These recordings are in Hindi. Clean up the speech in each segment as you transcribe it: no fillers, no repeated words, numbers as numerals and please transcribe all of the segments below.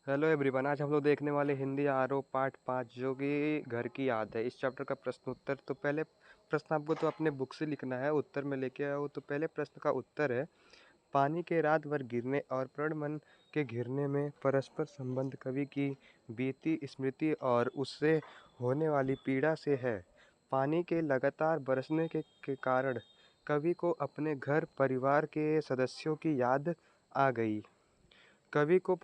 हेलो एवरीवन, आज हम लोग देखने वाले हिंदी आरओ पार्ट 5 जो कि घर की याद है। इस चैप्टर का प्रश्न उत्तर। तो पहले प्रश्न आपको तो अपने बुक से लिखना है, उत्तर में लेके आओ। तो पहले प्रश्न का उत्तर है, पानी के रात भर गिरने और प्रणमन के घिरने में परस्पर संबंध कवि की बीती स्मृति और उससे होने वाली पीड़ा से है। पानी के लगातार बरसने के कारण कवि को अपने घर परिवार के सदस्यों की याद आ गई। कवि को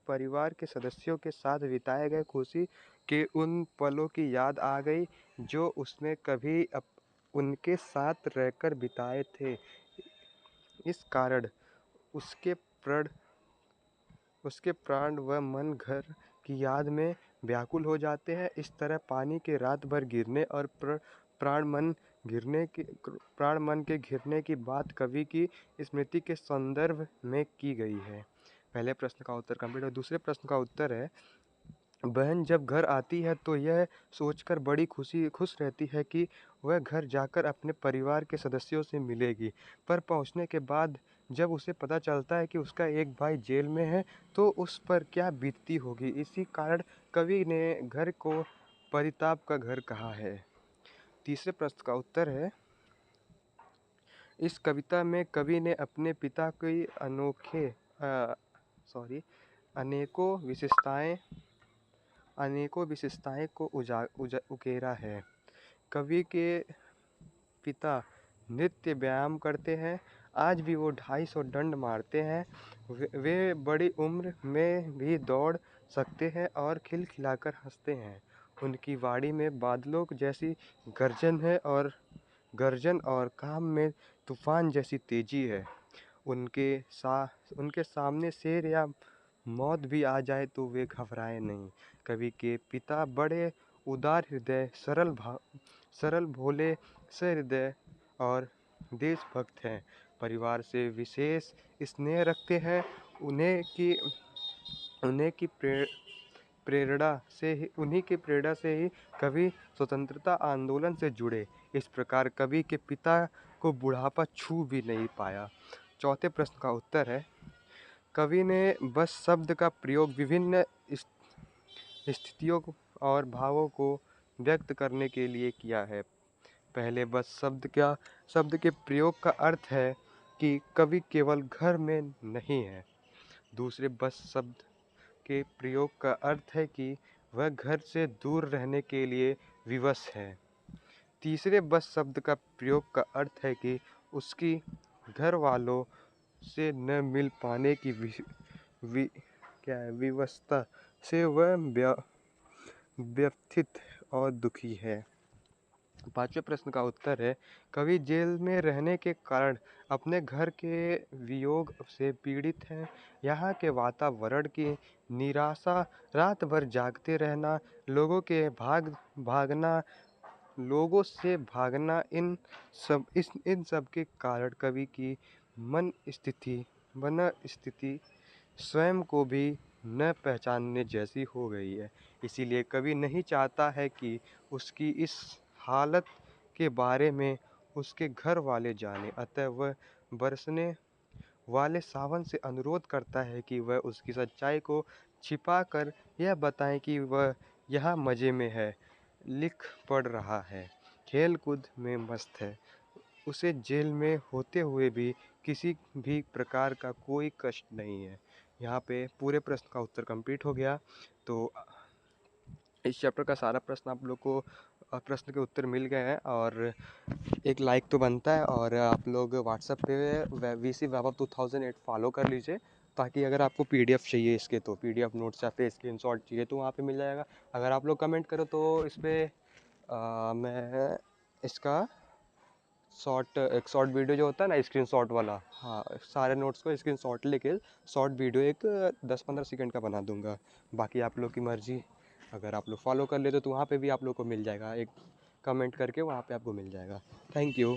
परिवार के सदस्यों के साथ बिताए गए खुशी के उन पलों की याद आ गई जो उसने कभी उनके साथ रहकर बिताए थे। इस कारण उसके प्रण उसके प्राण व मन घर की याद में व्याकुल हो जाते हैं। इस तरह पानी के रात भर गिरने और प्राण मन के घिरने की बात कवि की स्मृति के संदर्भ में की गई है। पहले प्रश्न का उत्तर कंप्लीट। और दूसरे प्रश्न का उत्तर है, बहन जब घर आती है तो यह सोचकर बड़ी खुश रहती है कि वह घर जाकर अपने परिवार के सदस्यों से मिलेगी, पर पहुंचने के बाद जब उसे पता चलता है कि उसका एक भाई जेल में है तो उस पर क्या बीतती होगी। इसी कारण कवि ने घर को परिताप का घर कहा है। तीसरे प्रश्न का उत्तर है, इस कविता में कवि ने अपने पिता की अनेकों विशेषताएं को उकेरा है। कवि के पिता नित्य व्यायाम करते हैं, आज भी वो 250 डंड मारते हैं। वे बड़ी उम्र में भी दौड़ सकते हैं और खिलखिलाकर हंसते हैं। उनकी वाणी में बादलों जैसी गर्जन और काम में तूफान जैसी तेजी है। उनके सामने शेर या मौत भी आ जाए तो वे घबराए नहीं। कवि के पिता बड़े उदार हृदय, सरल भोले से हृदय और देशभक्त हैं। परिवार से विशेष स्नेह रखते हैं। उन्हें की प्रेरणा से ही कवि स्वतंत्रता आंदोलन से जुड़े। इस प्रकार कवि के पिता को बुढ़ापा छू भी नहीं पाया। चौथे प्रश्न का उत्तर है, कवि ने बस शब्द का प्रयोग विभिन्न स्थितियों और भावों को व्यक्त करने के लिए किया है। पहले बस शब्द के प्रयोग का अर्थ है कि कवि केवल घर में नहीं है। दूसरे बस शब्द के प्रयोग का अर्थ है कि वह घर से दूर रहने के लिए विवश है। तीसरे बस शब्द का प्रयोग का अर्थ है कि उसकी घर वालों से न मिल पाने की विवशता से वह व्यथित और दुखी है। पांचवें प्रश्न का उत्तर है, कवि जेल में रहने के कारण अपने घर के वियोग से पीड़ित हैं। यहाँ के वातावरण की निराशा, रात भर जागते रहना, लोगों से भागना, इन सब के कारण कवि की मन स्थिति स्वयं को भी न पहचानने जैसी हो गई है। इसीलिए कवि नहीं चाहता है कि उसकी इस हालत के बारे में उसके घर वाले जाने। अतः वह बरसने वाले सावन से अनुरोध करता है कि वह उसकी सच्चाई को छिपाकर यह बताएं कि वह यहाँ मज़े में है, लिख पढ़ रहा है, खेल कूद में मस्त है। उसे जेल में होते हुए भी किसी भी प्रकार का कोई कष्ट नहीं है। यहाँ पे पूरे प्रश्न का उत्तर कंप्लीट हो गया। तो इस चैप्टर का सारा प्रश्न आप लोग को प्रश्न के उत्तर मिल गए हैं और एक लाइक तो बनता है। और आप लोग व्हाट्सएप पे VC वैभव 2008 फॉलो कर लीजिए, ताकि अगर आपको PDF चाहिए इसके तो PDF नोट्स या फिर स्क्रीनशॉट चाहिए तो वहाँ पे मिल जाएगा। अगर आप लोग कमेंट करो तो इस पर मैं इसका एक शॉर्ट वीडियो जो होता है ना स्क्रीनशॉट वाला, हाँ, सारे नोट्स को स्क्रीनशॉट लेके शॉर्ट वीडियो एक 10-15 सेकंड का बना दूंगा। बाकी आप लोग की मर्ज़ी, अगर आप लोग फॉलो कर लेते तो वहाँ पे भी आप लोग को मिल जाएगा, एक कमेंट करके वहाँ पे आपको मिल जाएगा। Thank you.